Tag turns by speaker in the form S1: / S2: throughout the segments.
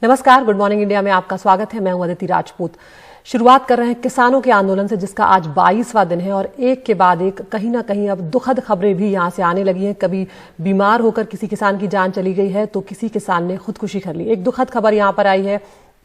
S1: नमस्कार, good morning India में आपका स्वागत है। मैं हूं अदिति राजपूत। शुरुआत कर रहे हैं किसानों के आंदोलन से, जिसका आज 22वां दिन है और एक के बाद एक कहीं ना कहीं अब दुखद खबरें भी यहां से आने लगी हैं। कभी बीमार होकर किसी किसान की जान चली गई है तो किसी किसान ने खुदकुशी कर ली। एक दुखद खबर यहां पर आई है,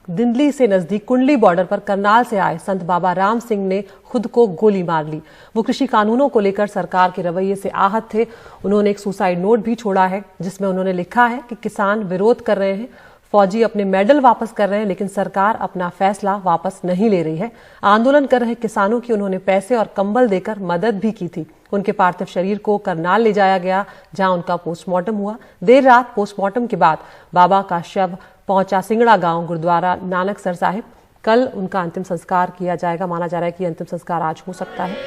S1: दिल्ली से नजदीक कुंडली बॉर्डर पर करनाल से आए संत बाबा राम सिंह ने खुद को गोली मार ली। वो कृषि कानूनों को लेकर सरकार के रवैये से आहत थे। उन्होंने एक सुसाइड नोट भी छोड़ा है, जिसमें उन्होंने लिखा है कि किसान विरोध कर रहे हैं, फौजी अपने मेडल वापस कर रहे हैं, लेकिन सरकार अपना फैसला वापस नहीं ले रही है। आंदोलन कर रहे किसानों की उन्होंने पैसे और कंबल देकर मदद भी की थी। उनके पार्थिव शरीर को करनाल ले जाया गया, जहां उनका पोस्टमार्टम हुआ। देर रात पोस्टमार्टम के बाद बाबा का शव पहुंचा सिंगड़ा गांव गुरुद्वारा नानकसर साहिब। कल उनका अंतिम संस्कार किया जाएगा। माना जा रहा है कि अंतिम संस्कार आज हो सकता है।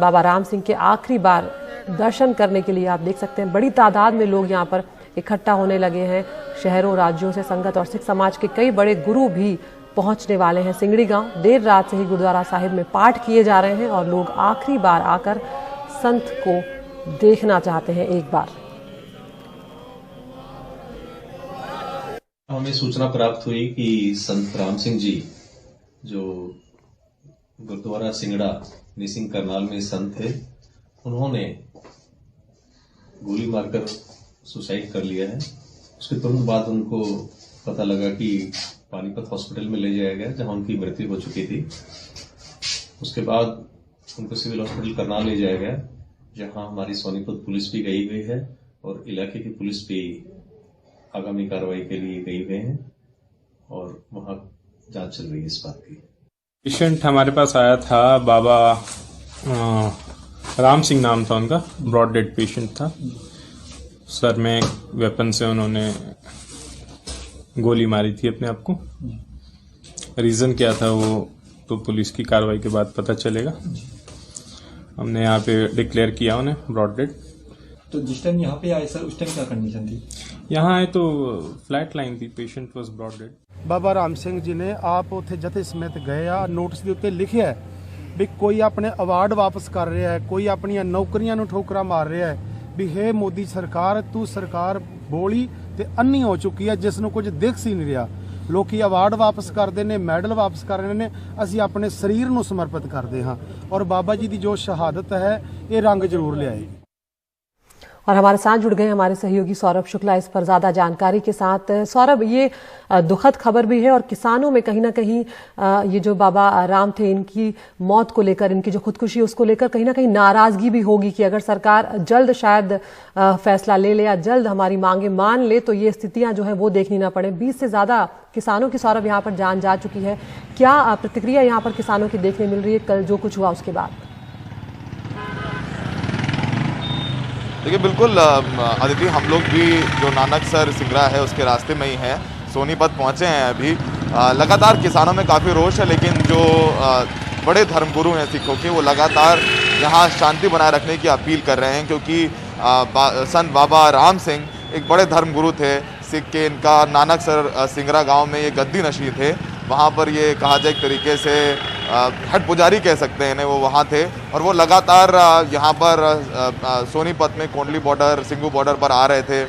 S1: बाबा राम सिंह के आखिरी बार दर्शन करने के लिए आप देख सकते हैं बड़ी तादाद में लोग यहाँ पर इकट्ठा होने लगे हैं। शहरों राज्यों से संगत और सिख समाज के कई बड़े गुरु भी पहुंचने वाले हैं सिंगड़ी गांव। देर रात से ही गुरुद्वारा साहिब में पाठ किए जा रहे हैं और लोग आखिरी बार आकर संत को देखना चाहते हैं एक बार।
S2: हमें सूचना प्राप्त हुई कि संत राम सिंह जी, जो गुरुद्वारा सिंगड़ा निसिंग करनाल में संत थे, उन्होंने गोली मारकर सुसाइड कर लिया है। उसके तुरंत बाद उनको पता लगा कि पानीपत हॉस्पिटल में ले जाया गया, जहां उनकी मृत्यु हो चुकी थी। उसके बाद उनको सिविल हॉस्पिटल करनाल ले जाया गया, जहां हमारी सोनीपत पुलिस भी गई हुई है और इलाके की पुलिस भी आगामी कार्रवाई के लिए गई हुए हैं और वहां जांच चल रही है इस बात की।
S3: पेशेंट हमारे पास आया था, बाबा राम सिंह नाम था उनका, ब्रॉड डेड पेशेंट था। सर में वेपन से उन्होंने गोली मारी थी अपने आप को। रीजन क्या था वो तो पुलिस की कार्रवाई के बाद पता चलेगा। हमने यहाँ पे डिक्लेयर किया उन्हें ब्रॉड डेड।
S4: तो जिस टाइम यहाँ पे आए सर, उस टाइम क्या कंडीशन थी?
S3: यहाँ आए तो फ्लैट लाइन थी, पेशेंट वाज ब्रॉड डेड।
S5: बाबा राम सिंह जी ने आप उत्थे जथे समेत गए आ, नोटिस के उत्ते लिखिया है भी कोई अपने अवार्ड वापस कर रहा है, कोई अपनी नौकरियां नूं ठोकरा मार रहा है भी हे मोदी सरकार, तू सरकार बोली ते अन्नी हो चुकी है, जिस नूं कुछ दिख सी नहीं रहा। लोकी अवार्ड वापस करते हैं, मैडल वापस कर रहे हैं, असी अपने शरीर नूं समर्पित करते हाँ। और बाबा जी की जो शहादत है ये रंग जरूर लियाएगी।
S1: और हमारे साथ जुड़ गए हमारे सहयोगी सौरभ शुक्ला इस पर ज्यादा जानकारी के साथ। सौरभ, ये दुखद खबर भी है और किसानों में कहीं ना कहीं ये जो बाबा राम थे, इनकी मौत को लेकर, इनकी जो खुदकुशी उसको लेकर कहीं ना कहीं नाराजगी भी होगी कि अगर सरकार जल्द शायद फैसला ले ले या जल्द हमारी मांगे मान ले तो ये स्थितियां जो है वो देखनी ना पड़े। 20 से ज्यादा किसानों की सौरभ यहाँ पर जान जा चुकी है। क्या प्रतिक्रिया यहाँ पर किसानों की देखने मिल रही है कल जो कुछ हुआ उसके बाद?
S6: देखिए बिल्कुल अदिति, हम लोग भी जो नानकसर सिंगड़ा है उसके रास्ते में ही हैं, सोनीपत पहुंचे हैं अभी। लगातार किसानों में काफ़ी रोष है, लेकिन जो बड़े धर्मगुरु हैं सिखों के, वो लगातार यहाँ शांति बनाए रखने की अपील कर रहे हैं, क्योंकि संत बाबा राम सिंह एक बड़े धर्मगुरु थे सिख के। इनका नानकसर सिंगड़ा गाँव में ये गद्दी नशीं थे। वहाँ पर ये कहा जाए एक तरीके से हेड पुजारी कह सकते हैं इन्हें, वो वहाँ थे और वो लगातार यहाँ पर सोनीपत में कोंडली बॉर्डर, सिंगू बॉर्डर पर आ रहे थे।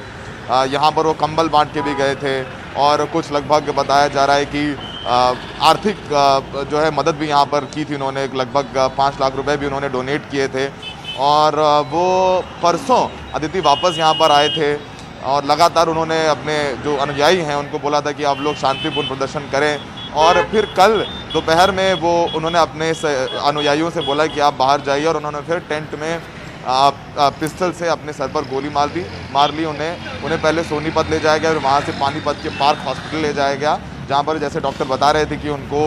S6: यहाँ पर वो कंबल बांट के भी गए थे और कुछ लगभग बताया जा रहा है कि आर्थिक जो है मदद भी यहाँ पर की थी उन्होंने। लगभग 5 लाख रुपए भी उन्होंने डोनेट किए थे और वो परसों अदिति वापस यहाँ पर आए थे और लगातार उन्होंने अपने जो अनुयायी हैं उनको बोला था कि आप लोग शांतिपूर्ण प्रदर्शन करें। और फिर कल दोपहर में वो उन्होंने अपने अनुयायियों से बोला कि आप बाहर जाइए, और उन्होंने फिर टेंट में पिस्टल से अपने सर पर गोली मार ली। उन्हें पहले सोनीपत ले जाया गया और वहाँ से पानीपत के पार्क हॉस्पिटल ले जाया गया, जहाँ पर जैसे डॉक्टर बता रहे थे कि उनको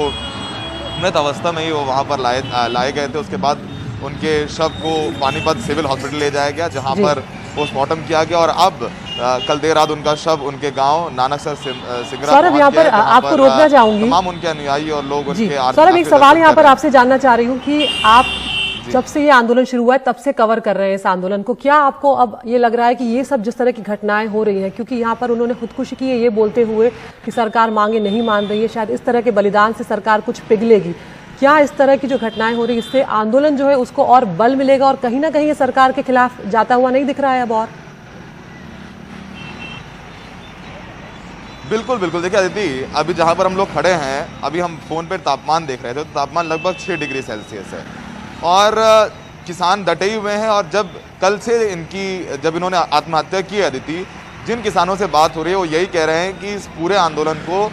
S6: मृत अवस्था में ही वो वहाँ पर लाए गए थे। उसके बाद उनके शव को पानीपत सिविल हॉस्पिटल ले जाया गया, जहाँ पर पोस्टमार्टम किया गया और अब कल देर रात उनका शव उनके गांव नानकसर सिंगड़ा।
S1: सौरभ, यहाँ पर आपको रोकना चाहूंगी।
S6: तमाम उनके अनुयायी और लोग उनके
S1: सौरभ, एक सवाल यहाँ पर आपसे जानना चाह रही हूँ कि आप जब से ये आंदोलन शुरू हुआ है तब से कवर कर रहे हैं इस आंदोलन को, क्या आपको अब ये लग रहा है कि ये सब जिस तरह की घटनाएं हो रही हैं, क्योंकि यहाँ पर उन्होंने खुदकुशी की है ये बोलते हुए कि सरकार मांगे नहीं मान रही है, शायद इस तरह के बलिदान से सरकार कुछ पिघलेगी, क्या इस तरह की जो घटनाएं हो रही है इससे आंदोलन जो है उसको और बल मिलेगा और कहीं ना कहीं ये सरकार के खिलाफ जाता हुआ नहीं दिख रहा है अब? और
S6: बिल्कुल बिल्कुल, देखिए अदिति, अभी जहाँ पर हम लोग खड़े हैं, अभी हम फ़ोन पर तापमान देख रहे थे, तो तापमान लगभग 6 डिग्री सेल्सियस है और किसान डटे हुए हैं। और जब कल से जब इन्होंने आत्महत्या की है अदिति, जिन किसानों से बात हो रही है वो यही कह रहे हैं कि इस पूरे आंदोलन को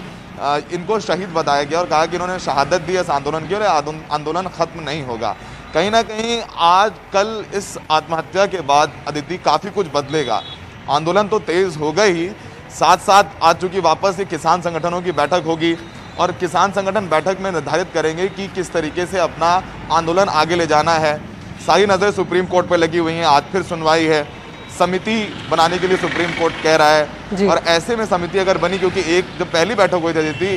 S6: इनको शहीद बताया गया और कहा कि इन्होंने शहादत दी इस आंदोलन की और आंदोलन खत्म नहीं होगा। कहीं ना कहीं आज कल इस आत्महत्या के बाद अदिति काफ़ी कुछ बदलेगा। आंदोलन तो तेज़ हो गई ही, साथ साथ आज चूँकि वापस से किसान संगठनों की बैठक होगी और किसान संगठन बैठक में निर्धारित करेंगे कि किस तरीके से अपना आंदोलन आगे ले जाना है। सारी नज़र सुप्रीम कोर्ट पर लगी हुई हैं, आज फिर सुनवाई है, समिति बनाने के लिए सुप्रीम कोर्ट कह रहा है और ऐसे में समिति अगर बनी, क्योंकि जब पहली बैठक हुई थी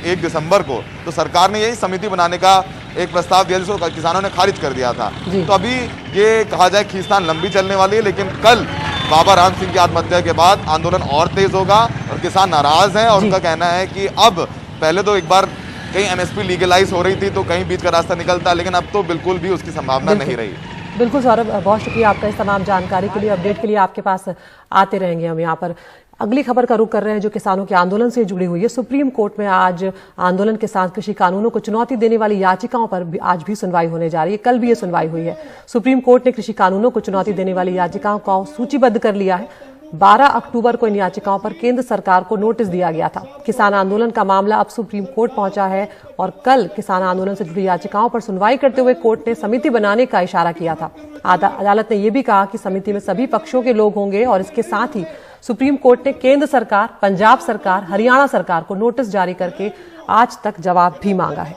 S6: 1 दिसंबर को, तो सरकार ने यही समिति बनाने का एक प्रस्ताव दिया जिसको किसानों ने खारिज कर दिया था। तो अभी ये कहा जाए खींचतान लंबी चलने वाली है, लेकिन कल बाबा राम सिंह की आत्महत्या के बाद आंदोलन और तेज होगा और किसान नाराज हैं और उनका कहना है कि अब पहले तो एक बार कहीं एमएसपी लीगलाइज हो रही थी तो कहीं बीच का रास्ता निकलता, लेकिन अब तो बिल्कुल भी उसकी संभावना नहीं रही।
S1: बिल्कुल सौरभ, बहुत शुक्रिया आपका इस तमाम जानकारी के लिए, अपडेट के लिए आपके पास आते रहेंगे हम यहाँ पर। अगली खबर का रुख कर रहे हैं जो किसानों के आंदोलन से जुड़ी हुई है। सुप्रीम कोर्ट में आज आंदोलन के साथ कृषि कानूनों को चुनौती देने वाली याचिकाओं पर आज भी सुनवाई होने जा रही है। कल भी ये सुनवाई हुई है। सुप्रीम कोर्ट ने कृषि कानूनों को चुनौती देने वाली याचिकाओं को सूचीबद्ध कर लिया है। 12 अक्टूबर को इन याचिकाओं पर केंद्र सरकार को नोटिस दिया गया था। किसान आंदोलन का मामला अब सुप्रीम कोर्ट पहुंचा है और कल किसान आंदोलन से जुड़ी याचिकाओं पर सुनवाई करते हुए कोर्ट ने समिति बनाने का इशारा किया था। अदालत ने यह भी कहा कि समिति में सभी पक्षों के लोग होंगे और इसके साथ ही सुप्रीम कोर्ट ने केंद्र सरकार, पंजाब सरकार, हरियाणा सरकार को नोटिस जारी करके आज तक जवाब भी मांगा है।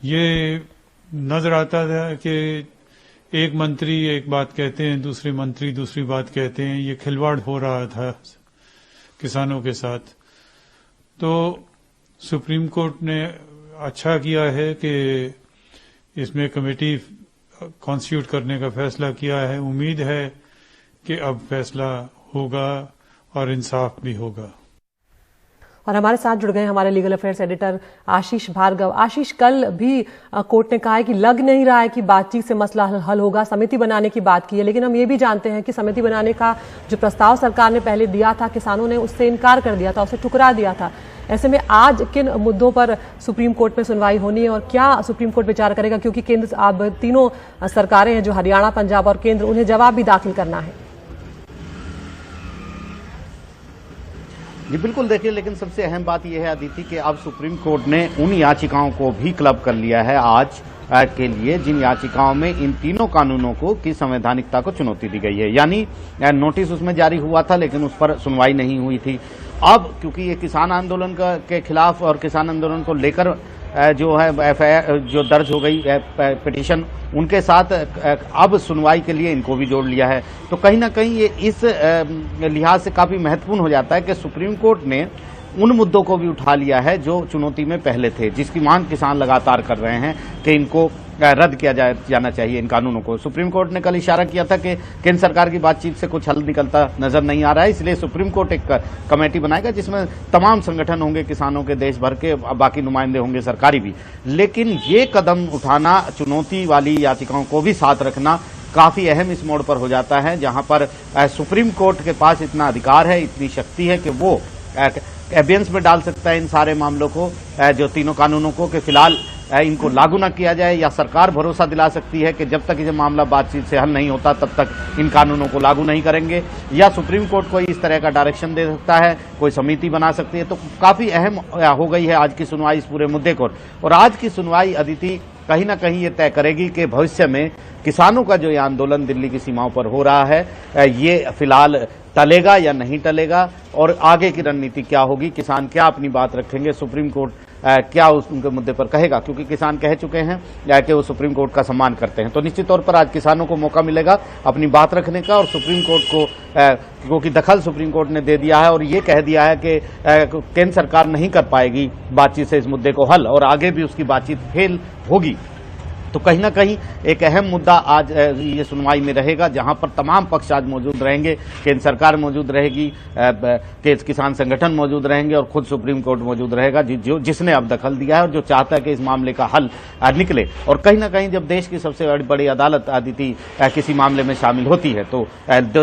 S7: ये नजर आता है कि एक मंत्री एक बात कहते हैं, दूसरे मंत्री दूसरी बात कहते हैं। ये खिलवाड़ हो रहा था किसानों के साथ। तो सुप्रीम कोर्ट ने अच्छा किया है कि इसमें कमेटी कॉन्स्टिट्यूट करने का फैसला किया है। उम्मीद है कि अब फैसला होगा और इंसाफ भी होगा।
S1: और हमारे साथ जुड़ गए हमारे लीगल अफेयर्स एडिटर आशीष भार्गव। आशीष, कल भी कोर्ट ने कहा है कि लग नहीं रहा है कि बातचीत से मसला हल होगा, समिति बनाने की बात की है, लेकिन हम ये भी जानते हैं कि समिति बनाने का जो प्रस्ताव सरकार ने पहले दिया था, किसानों ने उससे इनकार कर दिया था, उसे ठुकरा दिया था। ऐसे में आज किन मुद्दों पर सुप्रीम कोर्ट में सुनवाई होनी है और क्या सुप्रीम कोर्ट विचार करेगा, क्योंकि केंद्र अब तीनों सरकारें हैं जो हरियाणा, पंजाब और केंद्र, उन्हें जवाब भी दाखिल करना है।
S8: जी बिल्कुल, देखिए, लेकिन सबसे अहम बात यह है अदिति कि अब सुप्रीम कोर्ट ने उन याचिकाओं को भी क्लब कर लिया है आज के लिए जिन याचिकाओं में इन तीनों कानूनों को की संवैधानिकता को चुनौती दी गई है। यानी नोटिस उसमें जारी हुआ था लेकिन उस पर सुनवाई नहीं हुई थी। अब क्योंकि ये किसान आंदोलन के खिलाफ और किसान आंदोलन को लेकर जो है एफआईआर जो दर्ज हो गई पिटीशन, उनके साथ अब सुनवाई के लिए इनको भी जोड़ लिया है। तो कहीं ना कहीं ये इस लिहाज से काफी महत्वपूर्ण हो जाता है कि सुप्रीम कोर्ट ने उन मुद्दों को भी उठा लिया है जो चुनौती में पहले थे, जिसकी मांग किसान लगातार कर रहे हैं कि इनको रद्द किया जाना चाहिए इन कानूनों को। सुप्रीम कोर्ट ने कल इशारा किया था कि केंद्र सरकार की बातचीत से कुछ हल निकलता नजर नहीं आ रहा है, इसलिए सुप्रीम कोर्ट एक कमेटी बनाएगा जिसमें तमाम संगठन होंगे किसानों के, देश भर के, बाकी नुमाइंदे होंगे सरकारी भी। लेकिन ये कदम उठाना, चुनौती वाली याचिकाओं को भी साथ रखना काफी अहम इस मोड़ पर हो जाता है, जहां पर सुप्रीम कोर्ट के पास इतना अधिकार है, इतनी शक्ति है कि वो एबियंस में डाल सकता है इन सारे मामलों को, जो तीनों कानूनों को, कि फिलहाल इनको लागू न किया जाए, या सरकार भरोसा दिला सकती है कि जब तक ये मामला बातचीत से हल नहीं होता तब तक इन कानूनों को लागू नहीं करेंगे, या सुप्रीम कोर्ट कोई इस तरह का डायरेक्शन दे सकता है, कोई समिति बना सकती है। तो काफी अहम हो गई है आज की सुनवाई इस पूरे मुद्दे को। और आज की सुनवाई अदिति कहीं ना कहीं ये तय करेगी कि भविष्य में किसानों का जो ये आंदोलन दिल्ली की सीमाओं पर हो रहा है, ये फिलहाल टलेगा या नहीं टलेगा, और आगे की रणनीति क्या होगी, किसान क्या अपनी बात रखेंगे, सुप्रीम कोर्ट क्या उनके मुद्दे पर कहेगा, क्योंकि किसान कह चुके हैं कि वो सुप्रीम कोर्ट का सम्मान करते हैं। तो निश्चित तौर पर आज किसानों को मौका मिलेगा अपनी बात रखने का, और सुप्रीम कोर्ट को क्योंकि दखल सुप्रीम कोर्ट ने दे दिया है और ये कह दिया है कि केंद्र सरकार नहीं कर पाएगी बातचीत से इस मुद्दे को हल, और आगे भी उसकी बातचीत फेल होगी। तो कहीं ना कहीं एक अहम मुद्दा आज ये सुनवाई में रहेगा, जहां पर तमाम पक्ष आज मौजूद रहेंगे। केंद्र सरकार मौजूद रहेगी, किसान संगठन मौजूद रहेंगे और खुद सुप्रीम कोर्ट मौजूद रहेगा, जिसने अब दखल दिया है और जो चाहता है कि इस मामले का हल निकले। और कहीं ना कहीं जब देश की सबसे बड़ी अदालत आदिति किसी मामले में शामिल होती है तो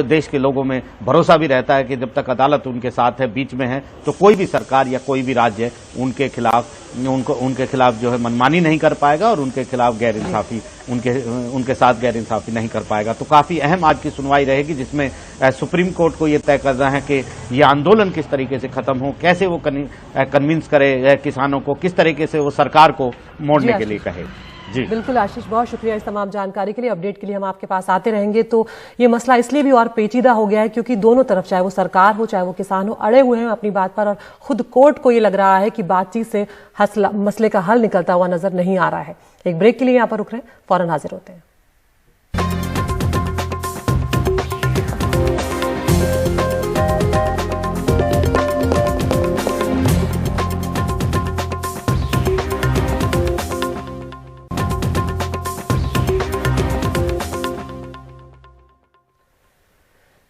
S8: देश के लोगों में भरोसा भी रहता है कि जब तक अदालत उनके साथ है, बीच में है, तो कोई भी सरकार या कोई भी राज्य उनके खिलाफ जो है मनमानी नहीं कर पाएगा और उनके खिलाफ गैर इंसाफी उनके साथ गैर इंसाफी नहीं कर पाएगा। तो काफी अहम आज की सुनवाई रहेगी, जिसमें सुप्रीम कोर्ट को यह तय करना है कि ये आंदोलन किस तरीके से खत्म हो, कैसे वो कन्विंस करे किसानों को, किस तरीके से वो सरकार को मोड़ने के लिए कहे। जी
S1: बिल्कुल आशीष, बहुत शुक्रिया इस तमाम जानकारी के लिए। अपडेट के लिए हम आपके पास आते रहेंगे। तो ये मसला इसलिए भी और पेचीदा हो गया है क्योंकि दोनों तरफ, चाहे वो सरकार हो चाहे वो किसान हो, अड़े हुए हैं अपनी बात पर और खुद कोर्ट को ये लग रहा है कि बातचीत से मसले का हल निकलता हुआ नजर नहीं आ रहा है। एक ब्रेक के लिए यहाँ पर रुक रहे हैं, फौरन हाजिर होते हैं।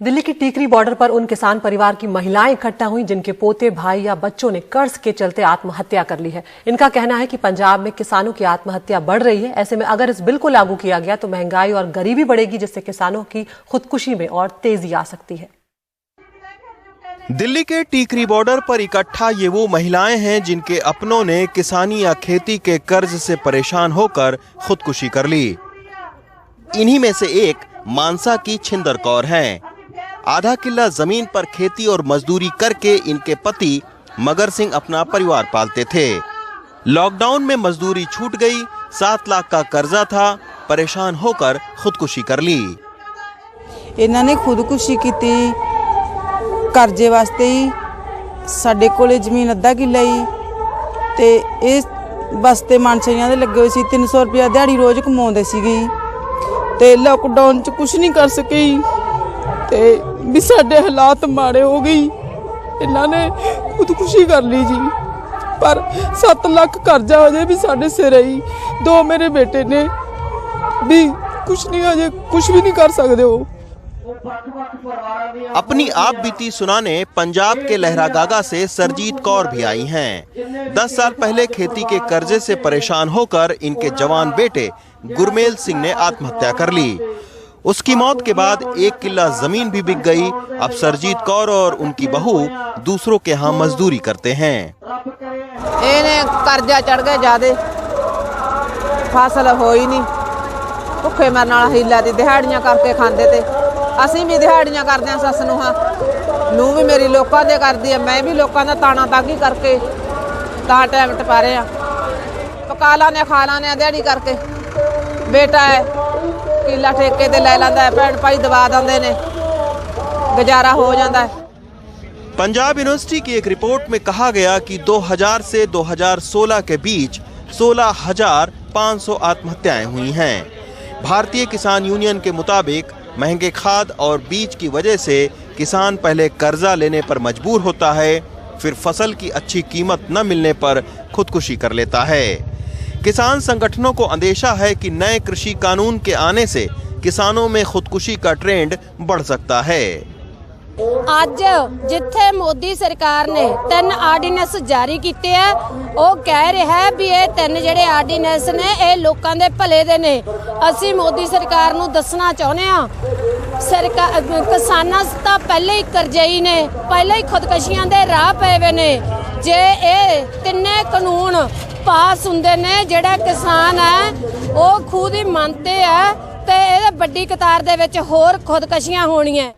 S1: दिल्ली की टीकरी बॉर्डर पर उन किसान परिवार की महिलाएं इकट्ठा हुई जिनके पोते, भाई या बच्चों ने कर्ज के चलते आत्महत्या कर ली है। इनका कहना है कि पंजाब में किसानों की आत्महत्या बढ़ रही है। ऐसे में अगर इस बिल को लागू किया गया तो महंगाई और गरीबी बढ़ेगी, जिससे किसानों की खुदकुशी में और तेजी आ सकती है।
S9: दिल्ली के टीकरी बॉर्डर पर इकट्ठा ये वो महिलाएं हैं जिनके अपनों ने किसानी या खेती के कर्ज से परेशान होकर खुदकुशी कर ली। इन्हीं में से एक मानसा की छिंदर कौर हैं। आधा किला जमीन पर खेती और मजदूरी करके इनके पति मगर सिंह अपना परिवार पालते थे। लॉकडाउन में मजदूरी छूट गई, 7 लाख का कर्जा था, परेशान होकर खुदकुशी कर ली।
S10: इन्होंने खुदकुशी की कर्जे वास्ते ही। साडे कोले जमीन अद्धा किला ही ते इस वास्ते मानसइयां दे लगे हुए सी। 300 रुपया दिहाड़ी रोज कमाउंदे सीगे ते लॉकडाउन च कुछ नहीं कर सके ते भी साडे हालात माड़े हो गई। इन्होंने खुदकुशी कर ली जी, पर 7 लाख कर्जा अजे भी साडे सिर ही। 2 मेरे बेटे ने भी कुछ नहीं, अजे कुछ भी नहीं कर सकते हो।
S9: अपनी आप बीती सुनाने पंजाब के लहरागागा से सरजीत कौर भी आई हैं। 10 साल पहले खेती के कर्जे से परेशान होकर इनके जवान बेटे गुरमेल सिंह ने आत्महत्या कर ली। उसकी मौत के बाद 1 किला जमीन भी बिक गई। अब सरजीत कौर और उनकी बहू दूसरों के यहाँ मजदूरी करते हैं।
S10: इन्हें कर्जा चढ़ गए ज्यादा, फसल हो ही नहीं, भुखे मरन वाला हीला दी। दिहाड़ियां करके खांदे थे, ਅਸੀਂ भी दिहाड़ियां करते हैं। सस नूं भी मेरी लोगों दे करदी है, मैं भी लोगों का ताना ताकी करके ता टाइम टपा रहे हैं। पका लाने खा लाने दिहाड़ी करके। बेटा है किला ठेके ते ले लैंदा है, भैन भाई दबा दिंदे ने, गुजारा हो जाता है।
S9: पंजाब यूनिवर्सिटी की एक रिपोर्ट में कहा गया कि 2000 से 2016 के बीच 16,500 आत्महत्याएं हुई हैं। भारतीय किसान यूनियन के मुताबिक महंगे खाद और बीज की वजह से किसान पहले कर्जा लेने पर मजबूर होता है, फिर फसल की अच्छी कीमत न मिलने पर खुदकुशी कर लेता है। किसान संगठनों को अंदेशा है कि नए कृषि कानून के आने से किसानों में खुदकुशी का ट्रेंड बढ़ सकता है।
S11: ਅੱਜ ਜਿੱਥੇ ਮੋਦੀ ਸਰਕਾਰ ਨੇ 3 ਆਰਡੀਨੈਂਸ ਜਾਰੀ ਕੀਤੇ ਆ, ਉਹ ਕਹਿ ਰਿਹਾ ਹੈ ਵੀ ਇਹ 3 ਜਿਹੜੇ ਆਰਡੀਨੈਂਸ ਨੇ ਇਹ ਲੋਕਾਂ ਦੇ ਭਲੇ ਦੇ ਨੇ। ਅਸੀਂ ਮੋਦੀ ਸਰਕਾਰ ਨੂੰ ਦੱਸਣਾ ਚਾਹੁੰਦੇ ਆ, ਸਰਕਾਰ ਕਿਸਾਨਾਂ ਤਾਂ ਪਹਿਲੇ ਹੀ ਕਰਜ਼ਈ ਨੇ, ਪਹਿਲੇ ਹੀ ਖੁਦਕਸ਼ੀਆਂ ਦੇ ਰਾਹ ਪਏ ਵੇ ਨੇ। ਜੇ ਇਹ ਤਿੰਨੇ ਕਾਨੂੰਨ ਪਾਸ ਹੁੰਦੇ ਨੇ, ਜਿਹੜਾ ਕਿਸਾਨ ਹੈ ਉਹ ਖੁਦ ਹੀ ਮੰਨਦੇ ਆ ਤੇ ਇਹ ਵੱਡੀ ਕਤਾਰ ਦੇ ਵਿੱਚ ਹੋਰ ਖੁਦਕਸ਼ੀਆਂ ਹੋਣੀਆਂ।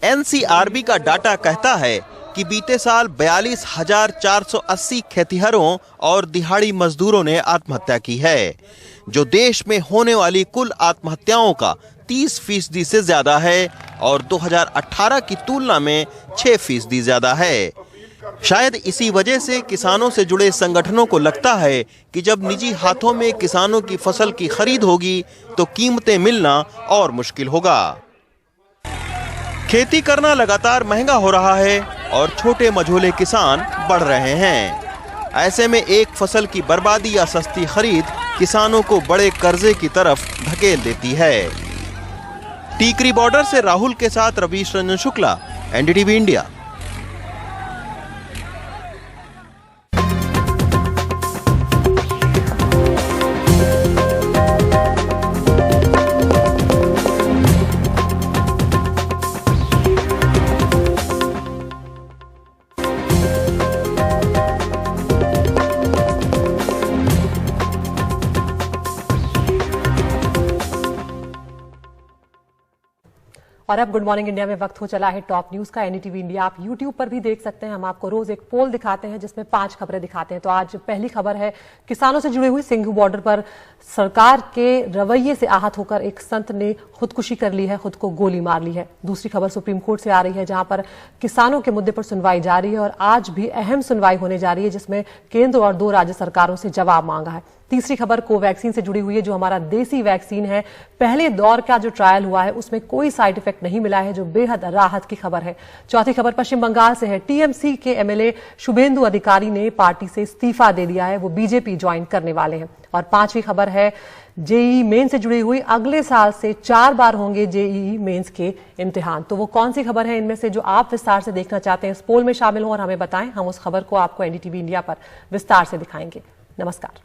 S9: एनसीआरबी का डाटा कहता है कि बीते साल 42,480 खेतिहरों और दिहाड़ी मजदूरों ने आत्महत्या की है, जो देश में होने वाली कुल आत्महत्याओं का 30% से ज्यादा है और 2018 की तुलना में 6% ज्यादा है। शायद इसी वजह से किसानों से जुड़े संगठनों को लगता है कि जब निजी हाथों में किसानों की फसल की खरीद होगी तो कीमतें मिलना और मुश्किल होगा। खेती करना लगातार महंगा हो रहा है और छोटे मझोले किसान बढ़ रहे हैं। ऐसे में एक फसल की बर्बादी या सस्ती खरीद किसानों को बड़े कर्जे की तरफ धकेल देती है। टीकरी बॉर्डर से राहुल के साथ रवीश रंजन शुक्ला, एनडीटीवी इंडिया।
S1: और अब गुड मॉर्निंग इंडिया में वक्त हो चला है टॉप न्यूज का। एनडीटीवी इंडिया आप यूट्यूब पर भी देख सकते हैं। हम आपको रोज एक पोल दिखाते हैं जिसमें 5 खबरें दिखाते हैं। तो आज पहली खबर है, किसानों से जुड़ी हुई सिंघू बॉर्डर पर सरकार के रवैये से आहत होकर एक संत ने खुदकुशी कर ली है, खुद को गोली मार ली है। दूसरी खबर सुप्रीम कोर्ट से आ रही है, जहां पर किसानों के मुद्दे पर सुनवाई जारी है और आज भी अहम सुनवाई होने जा रही है, जिसमें केंद्र और 2 राज्य सरकारों से जवाब मांगा है। तीसरी खबर कोवैक्सीन से जुड़ी हुई है, जो हमारा देसी वैक्सीन है। पहले दौर का जो ट्रायल हुआ है उसमें कोई साइड इफेक्ट नहीं मिला है, जो बेहद राहत की खबर है। चौथी खबर पश्चिम बंगाल से है। टीएमसी के एमएलए शुभेंदु अधिकारी ने पार्टी से इस्तीफा दे दिया है, वो बीजेपी ज्वाइन करने वाले हैं। और पांचवी खबर है जेईई मेन से जुड़ी हुई, अगले साल से 4 बार होंगे जेईई मेंस के इम्तिहान। तो वो कौन सी खबर है इनमें से जो आप विस्तार से देखना चाहते हैं, इस पोल में शामिल हो और हमें बताएं। हम उस खबर को आपको एनडीटीवी इंडिया पर विस्तार से दिखाएंगे। नमस्कार।